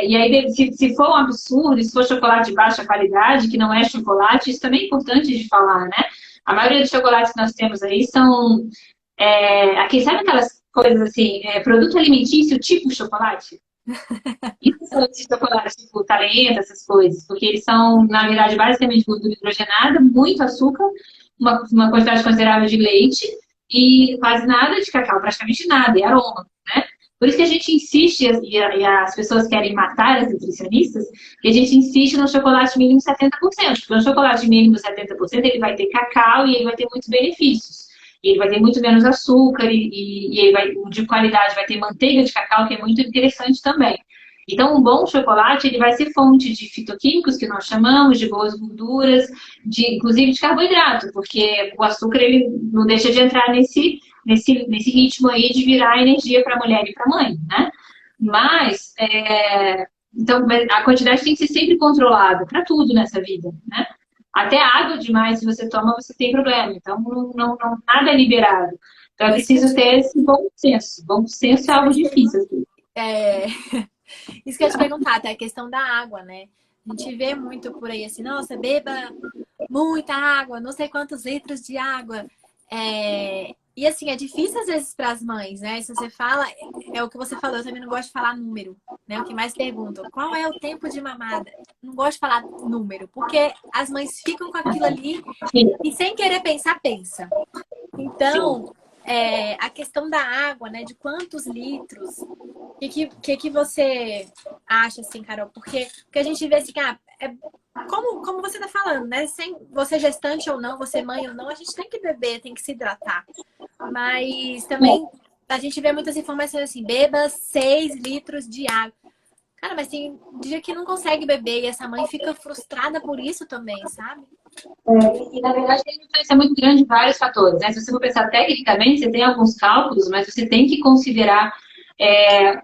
E aí, se for um absurdo, se for chocolate de baixa qualidade, que não é chocolate, isso também é importante de falar, né? A maioria dos chocolates que nós temos aí são... aqui, sabe aquelas coisas assim, produto alimentício tipo chocolate? Isso são esses chocolates, tipo talento, essas coisas, porque eles são, na verdade, basicamente gordura hidrogenada, muito açúcar, uma quantidade considerável de leite e quase nada de cacau, praticamente nada, e aroma, né? Por isso que a gente insiste, e as pessoas querem matar as nutricionistas, que a gente insiste no chocolate mínimo 70%, porque o chocolate mínimo 70% ele vai ter cacau e ele vai ter muitos benefícios. E ele vai ter muito menos açúcar e ele vai, de qualidade, vai ter manteiga de cacau, que é muito interessante também. Então, um bom chocolate, ele vai ser fonte de fitoquímicos, que nós chamamos, de boas gorduras, inclusive de carboidrato, porque o açúcar, ele não deixa de entrar nesse ritmo aí de virar energia para a mulher e para a mãe, né? Mas, então, a quantidade tem que ser sempre controlada, para tudo nessa vida, né? Até água demais, se você toma, você tem problema. Então, nada é liberado. Então, é preciso ter esse bom senso. Bom senso é algo difícil. Assim.
Isso que eu ia te perguntar, até a questão da água, né? A gente vê muito por aí assim, nossa, beba muita água, não sei quantos litros de água. E assim, é difícil às vezes para as mães, né? Se você fala, é o que você falou, eu também não gosto de falar número, né? O que mais perguntam, qual é o tempo de mamada? Não gosto de falar número, porque as mães ficam com aquilo ali e sem querer pensar, pensa. Então, a questão da água, né? De quantos litros, o que você acha, assim, Carol? Porque a gente vê assim, como você tá falando, né? Sem você gestante ou não, você mãe ou não, a gente tem que beber, tem que se hidratar. Mas também a gente vê muitas informações assim, beba 6 litros de água. Cara, mas tem dia que não consegue beber e essa mãe fica frustrada por isso também, sabe?
E, na verdade, tem uma influência muito grande de vários fatores, né? Se você for pensar tecnicamente, você tem alguns cálculos, mas você tem que considerar é,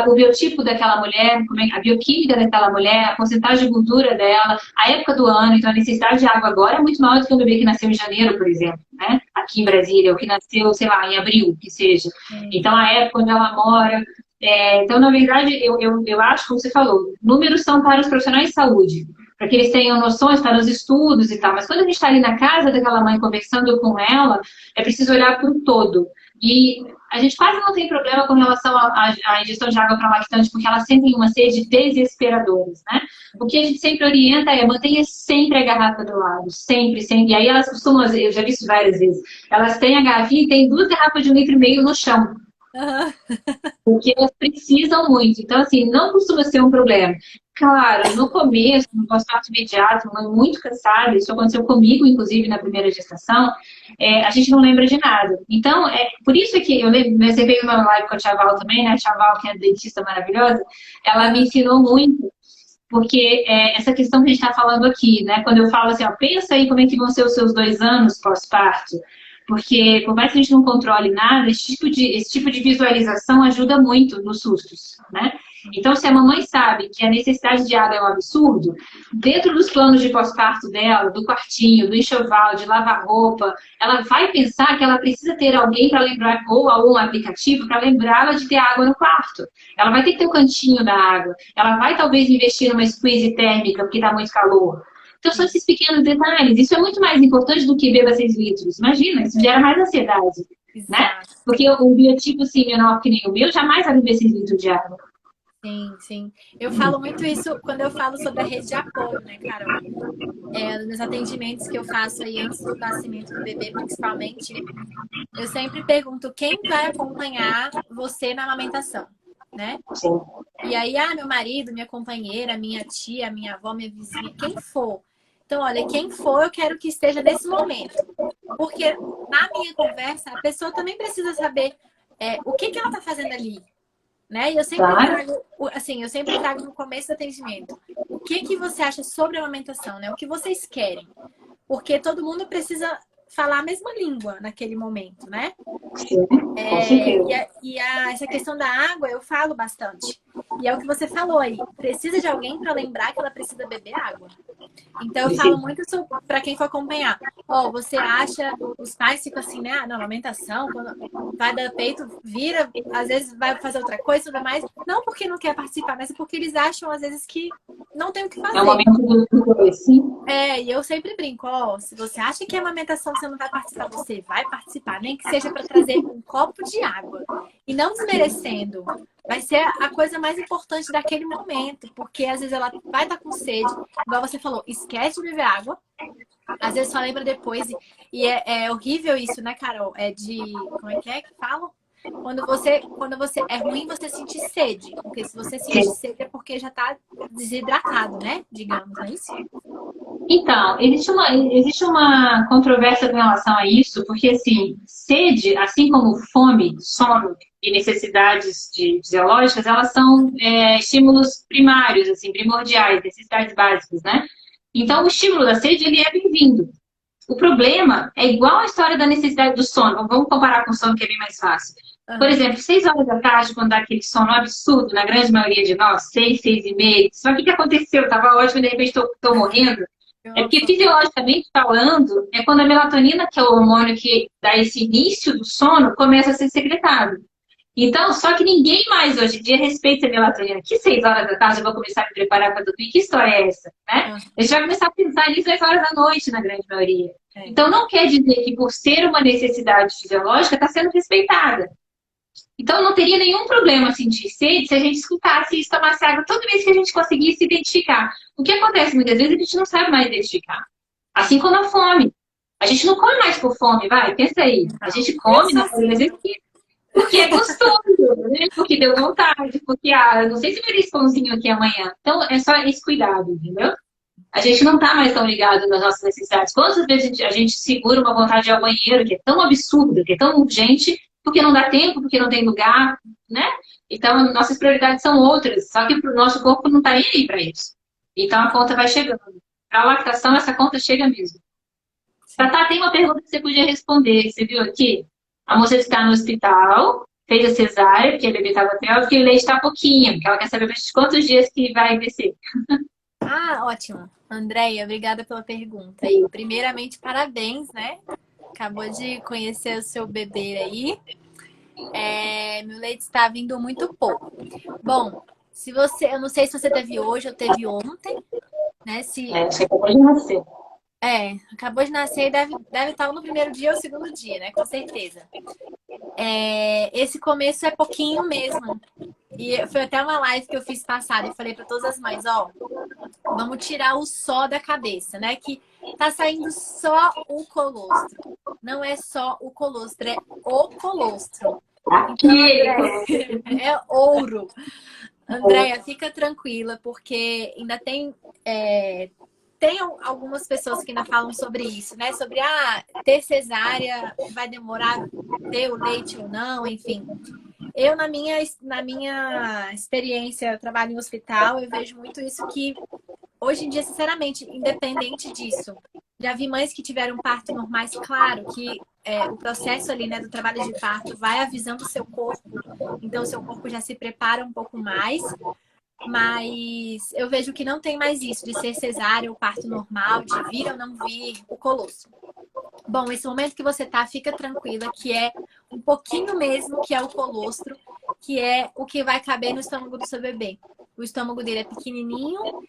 o biotipo daquela mulher, a bioquímica daquela mulher, a porcentagem de gordura dela, a época do ano. Então, a necessidade de água agora é muito maior do que um bebê que nasceu em janeiro, por exemplo, né? Aqui em Brasília, ou que nasceu, sei lá, em abril, que seja. Então, a época onde ela mora. Então, na verdade, eu acho, como você falou, números são para os profissionais de saúde, para que eles tenham noções para os estudos e tal. Mas quando a gente está ali na casa daquela mãe conversando com ela, é preciso olhar para o todo. E a gente quase não tem problema com relação à ingestão de água para lactante, porque elas sentem uma sede desesperadora, né? O que a gente sempre orienta é mantenha sempre a garrafa do lado, sempre, sempre. E aí elas costumam, eu já vi isso várias vezes, elas têm a garrafinha e tem 2 garrafas de 1,5 litro no chão.
Aham.
Porque elas precisam muito. Então, assim, não costuma ser um problema. Claro, no começo, no pós-parto imediato, mãe muito cansada, isso aconteceu comigo, inclusive, na primeira gestação, a gente não lembra de nada. Então, por isso que eu lembro, você veio numa live com a Tia Val também, né? A Tia Val, que é dentista maravilhosa, ela me ensinou muito, porque essa questão que a gente está falando aqui, né? Quando eu falo assim, ó, pensa aí como é que vão ser os seus 2 anos pós-parto. Porque, por mais que a gente não controle nada, esse tipo de visualização ajuda muito nos sustos, né? Então, se a mamãe sabe que a necessidade de água é um absurdo, dentro dos planos de pós-parto dela, do quartinho, do enxoval, de lavar roupa, ela vai pensar que ela precisa ter alguém para lembrar, ou algum aplicativo para lembrá-la de ter água no quarto. Ela vai ter que ter o cantinho da água. Ela vai, talvez, investir numa squeeze térmica, porque está muito calor. Então, são esses pequenos detalhes. Isso é muito mais importante do que beba 6 litros. Imagina, isso gera mais ansiedade, né?
Exato.
Porque o biotipo, assim, menor que nem o meu, jamais vai beber 6 litros de água.
Sim, sim. Eu falo muito isso quando eu falo sobre a rede de apoio, né, Carol? Nos atendimentos que eu faço aí antes do nascimento do bebê, principalmente, eu sempre pergunto quem vai acompanhar você na amamentação, né?
Sim.
E aí, meu marido, minha companheira, minha tia, minha avó, minha vizinha, quem for. Então, olha, quem for, eu quero que esteja nesse momento. Porque na minha conversa, a pessoa também precisa saber o que ela está fazendo ali, né? E eu sempre trago, assim, eu sempre trago no começo do atendimento. O que você acha sobre a amamentação, né? O que vocês querem? Porque todo mundo precisa falar a mesma língua naquele momento, né?
Sim, com certeza.
Essa questão da água eu falo bastante. E é o que você falou aí. Precisa de alguém para lembrar que ela precisa beber água. Então eu falo muito para quem for acompanhar. Você acha, os pais ficam assim, né? Na amamentação, quando vai dar peito, vira, às vezes vai fazer outra coisa e tudo mais. Não porque não quer participar, mas porque eles acham, às vezes, que não tem o que fazer.
É o momento do dois, sim.
E eu sempre brinco, se você acha que a amamentação você não vai participar, você vai participar, nem que seja para trazer um copo de água. E não desmerecendo. Vai ser a coisa mais importante daquele momento, porque às vezes ela vai estar com sede, igual você falou, esquece de beber água, às vezes só lembra depois, e é horrível isso, né, Carol? Como é que falam? Quando você é ruim você sentir sede, porque se você sentir sede é porque já tá desidratado, né? Digamos, não é isso?
Então, existe uma controvérsia com relação a isso, porque, assim, sede, assim como fome, sono e necessidades fisiológicas, elas são estímulos primários, assim, primordiais, necessidades básicas, né? Então, o estímulo da sede, ele é bem-vindo. O problema é igual a história da necessidade do sono. Vamos comparar com o sono, que é bem mais fácil. Por exemplo, 6 horas da tarde, quando dá aquele sono absurdo, na grande maioria de nós, 6, 6 e meia. Só que o que aconteceu? Eu tava ótimo e de repente estou morrendo. É porque, fisiologicamente falando, é quando a melatonina, que é o hormônio que dá esse início do sono, começa a ser secretado. Então, só que ninguém mais hoje em dia respeita a melatonina. Que 6 horas da tarde eu vou começar a me preparar para dormir? Que história é essa? Né? A gente vai começar a pensar nisso 10 horas da noite, na grande maioria. Então, não quer dizer que por ser uma necessidade fisiológica, está sendo respeitada. Então, não teria nenhum problema sentir sede se a gente escutasse isso, tomasse água toda vez que a gente conseguisse identificar. O que acontece muitas vezes, a gente não sabe mais identificar. Assim como a fome. A gente não come mais por fome, vai, pensa aí. A gente come, na maioria das vezes, porque é gostoso, né? Porque deu vontade, porque, eu não sei se vai ter esse pãozinho aqui amanhã. Então, é só esse cuidado, entendeu? A gente não tá mais tão ligado nas nossas necessidades. Quantas vezes a gente segura uma vontade de ir ao banheiro, que é tão absurda, que é tão urgente, porque não dá tempo, porque não tem lugar, né? Então, nossas prioridades são outras, só que o nosso corpo não está aí para isso. Então, a conta vai chegando. Para a lactação, essa conta chega mesmo. Tatá, tem uma pergunta que você podia responder. Você viu aqui? A moça está no hospital, fez a cesárea, porque a bebê estava pélvica e o leite está pouquinho, porque ela quer saber quantos dias que vai descer.
Ah, ótimo. Andréia, obrigada pela pergunta. E, primeiramente, parabéns, né? Acabou de conhecer o seu bebê aí. Meu leite está vindo muito pouco. Bom, eu não sei se você teve hoje ou teve ontem, né?
Acho que acabou de nascer.
Acabou de nascer e deve estar no primeiro dia ou segundo dia, né? Com certeza. Esse começo é pouquinho mesmo. E foi até uma live que eu fiz passada. Eu falei para todas as mães, ó, vamos tirar o só da cabeça, né? Que tá saindo só o colostro. Não é só o colostro, é o colostro. Então, Andréia, é ouro. Andréia, fica tranquila, porque ainda tem algumas pessoas que ainda falam sobre isso, né? Sobre, ter cesárea vai demorar ter o leite ou não, enfim. Eu, na minha experiência, trabalho em hospital, eu vejo muito isso que, hoje em dia, sinceramente, independente disso, já vi mães que tiveram parto normais, claro que o processo ali, né, do trabalho de parto vai avisando o seu corpo, então o seu corpo já se prepara um pouco mais, mas eu vejo que não tem mais isso de ser cesárea ou parto normal, de vir ou não vir o colostro. Bom, esse momento que você tá, fica tranquila, que é um pouquinho mesmo que é o colostro, que é o que vai caber no estômago do seu bebê. O estômago dele é pequenininho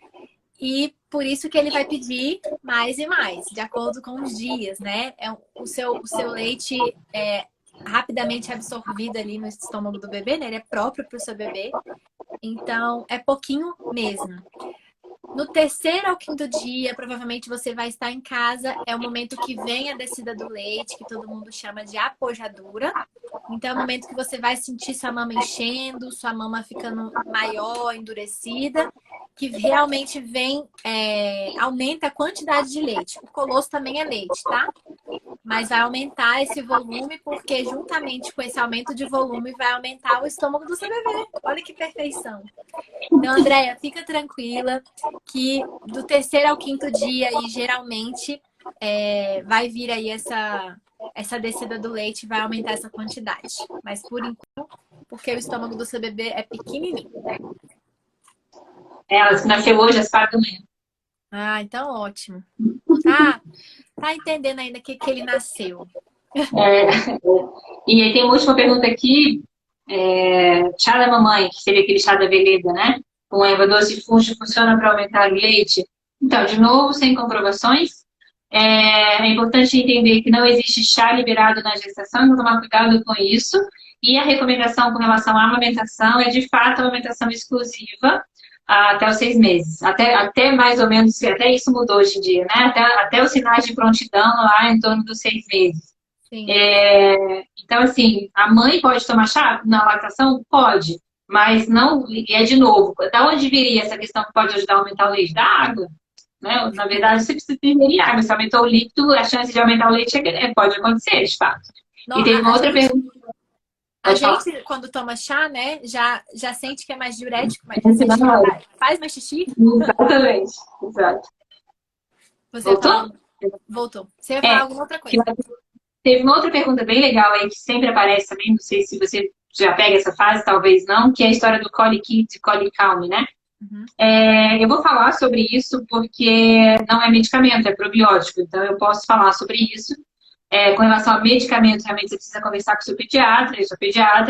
e por isso que ele vai pedir mais e mais, de acordo com os dias, né? O seu leite é rapidamente absorvido ali no estômago do bebê, né? Ele é próprio para o seu bebê. Então, é pouquinho mesmo. No terceiro ao quinto dia, provavelmente você vai estar em casa. É o momento que vem a descida do leite, que todo mundo chama de apojadura. Então, é o momento que você vai sentir sua mama enchendo, sua mama ficando maior, endurecida, que realmente aumenta a quantidade de leite. O colostro também é leite, tá? Mas vai aumentar esse volume, porque juntamente com esse aumento de volume vai aumentar o estômago do seu bebê. Olha que perfeição. Então, Andréia, fica tranquila que do terceiro ao quinto dia, e geralmente vai vir aí essa descida do leite, vai aumentar essa quantidade. Mas por enquanto, porque o estômago do seu bebê é pequenininho.
Ela nasceu hoje às 4 da manhã.
Então ótimo. Tá entendendo ainda que ele nasceu.
E aí tem uma última pergunta aqui. Chá da mamãe, que seria aquele chá da Veleda, né? Com erva doce e fungo, funciona para aumentar o leite? Então, de novo, sem comprovações. É importante entender que não existe chá liberado na gestação, então tomar cuidado com isso. E a recomendação com relação à amamentação é, de fato, a amamentação exclusiva até os 6 meses. Até mais ou menos, até isso mudou hoje em dia, né? Até os sinais de prontidão lá em torno dos 6 meses.
Sim.
Então, assim, a mãe pode tomar chá na lactação? Pode, mas não, de novo, da onde viria essa questão que pode ajudar a aumentar o leite? Da água, né? Na verdade, você precisa ter água, se aumentou o líquido, a chance de aumentar o leite pode acontecer, de fato.
Não,
e tem uma outra pergunta.
A gente, quando toma chá, né, já sente que é mais diurético, mas sente que faz mais xixi?
Exatamente, exato.
Você voltou? Voltou. Você ia falar alguma outra coisa.
Teve uma outra pergunta bem legal aí, que sempre aparece também, não sei se você já pega essa fase, talvez não, que é a história do Colic Kids e Colic Calm, né? Uhum. Eu vou falar sobre isso porque não é medicamento, é probiótico, então eu posso falar sobre isso. Com relação a medicamento, realmente você precisa conversar com o seu pediatra,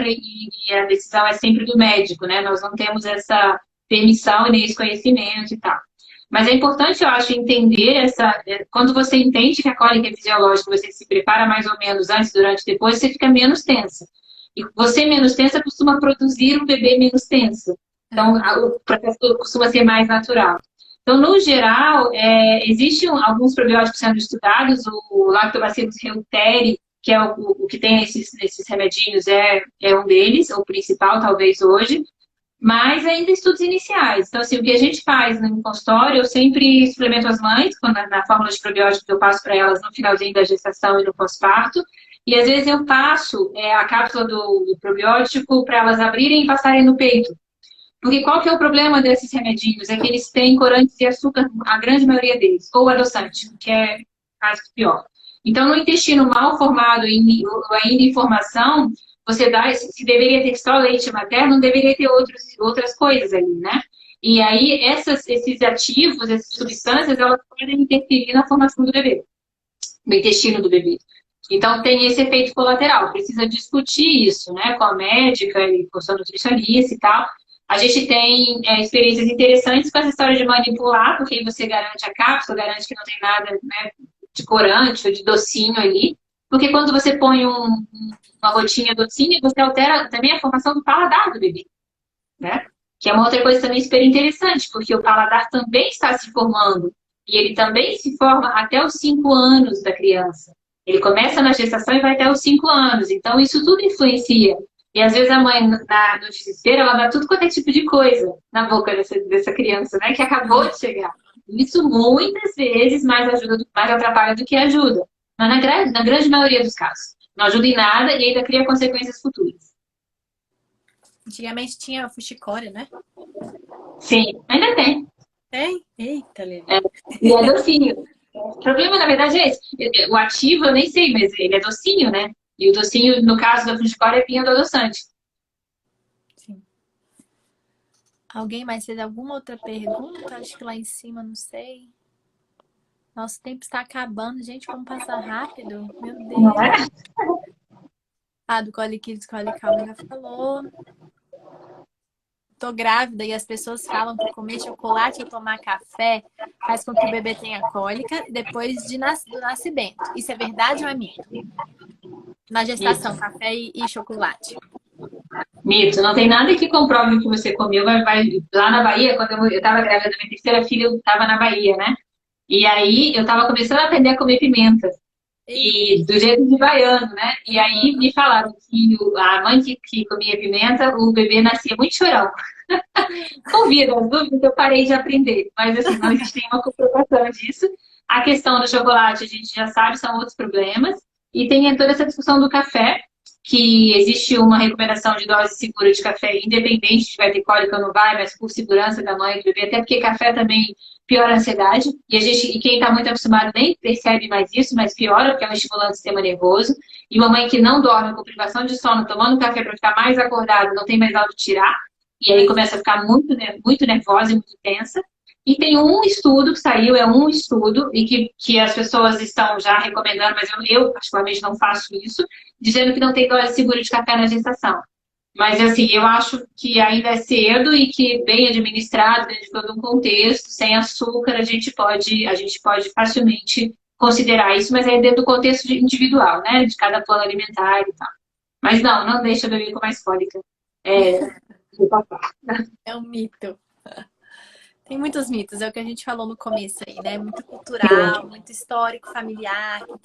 e a decisão é sempre do médico, né? Nós não temos essa permissão e nem esse conhecimento e tal. Mas é importante, eu acho, entender quando você entende que a cólica é fisiológica, você se prepara mais ou menos antes, durante e depois, você fica menos tensa. E você menos tensa costuma produzir um bebê menos tenso. Então, o processo costuma ser mais natural. Então, no geral, existem alguns probióticos sendo estudados, o Lactobacillus reuteri, que é o que tem esses remedinhos, é um deles, o principal, talvez, hoje. Mas ainda estudos iniciais. Então, assim, o que a gente faz no consultório, eu sempre suplemento as mães, na fórmula de probiótico que eu passo para elas no finalzinho da gestação e no pós-parto. E às vezes eu passo a cápsula do probiótico para elas abrirem e passarem no peito. Porque qual que é o problema desses remedinhos? É que eles têm corantes e açúcar, a grande maioria deles, ou adoçante, que é caso pior. Então, no intestino mal formado ou ainda em formação, você dá, se deveria ter só leite materno, não deveria ter outras coisas ali, né? E aí, esses ativos, essas substâncias, elas podem interferir na formação do bebê, no intestino do bebê. Então, tem esse efeito colateral. Precisa discutir isso, né, com a médica e com a nutricionista e tal. A gente tem experiências interessantes com essa história de manipular, porque aí você garante a cápsula, garante que não tem nada, né, de corante ou de docinho ali. Porque quando você põe uma gotinha docinha, você altera também a formação do paladar do bebê, né? Que é uma outra coisa também super interessante, porque o paladar também está se formando. E ele também se forma até os 5 anos da criança. Ele começa na gestação e vai até os 5 anos. Então, isso tudo influencia. E às vezes a mãe, no desespero, ela dá tudo quanto é tipo de coisa na boca dessa criança, né? Que acabou de chegar. Isso muitas vezes mais atrapalha do que ajuda. Mas na grande maioria dos casos. Não ajuda em nada e ainda cria consequências futuras.
Antigamente tinha fuxicória, né?
Sim, ainda tem.
Tem? Eita, Lili.
E é docinho. O problema, na verdade, é esse. O ativo eu nem sei, mas ele é docinho, né? E o docinho, no caso da fungicória, é vinho do adoçante.
Sim. Alguém mais fez alguma outra pergunta? Acho que lá em cima, não sei. Nosso tempo está acabando. Gente, como passa rápido. Meu
Não é?
Deus. Ah, do Cole Kids, Cole Calma já falou. Tô grávida e as pessoas falam que comer chocolate ou tomar café faz com que o bebê tenha cólica depois do nascimento. Isso é verdade ou é mito? Na gestação,
Mito.
café e chocolate.
Mito. Não tem nada que comprove o que você comeu. Lá na Bahia, quando eu estava grávida da minha terceira filha, eu estava na Bahia, né? E aí eu estava começando a aprender a comer pimenta. E do jeito de baiano, né? E aí me falaram que a mãe que comia pimenta, o bebê nascia muito chorão. Convido as dúvidas, eu parei de aprender. Mas assim, não existe nenhuma comprovação disso. A questão do chocolate, a gente já sabe, são outros problemas. E tem toda essa discussão do café, que existe uma recomendação de dose segura de café, independente se vai ter cólica ou não vai, mas por segurança da mãe e do bebê, até porque café também piora a ansiedade. E quem está muito acostumado nem percebe mais isso, mas piora, porque é um estimulante do sistema nervoso. E uma mãe que não dorme com privação de sono, tomando café para ficar mais acordado, não tem mais algo tirar. E aí começa a ficar muito nervosa e muito tensa. E tem um estudo que saiu, é um estudo, e que as pessoas estão já recomendando, mas eu particularmente não faço isso, dizendo que não tem dose segura de café na gestação. Mas, assim, eu acho que ainda é cedo e que, bem administrado, dentro de todo um contexto, sem açúcar, a gente pode facilmente considerar isso, mas é dentro do contexto individual, né? De cada plano alimentar e tal. Mas não deixa o bebê com mais cólica. Do papá.
É um mito. Tem muitos mitos, é o que a gente falou no começo aí, né? Muito cultural, muito histórico, familiar, que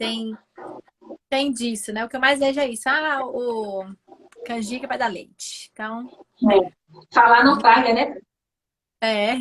tem disso, né? O que eu mais vejo é isso. Ah, o canjica vai dar leite. Então,
Falar não paga, né?
é.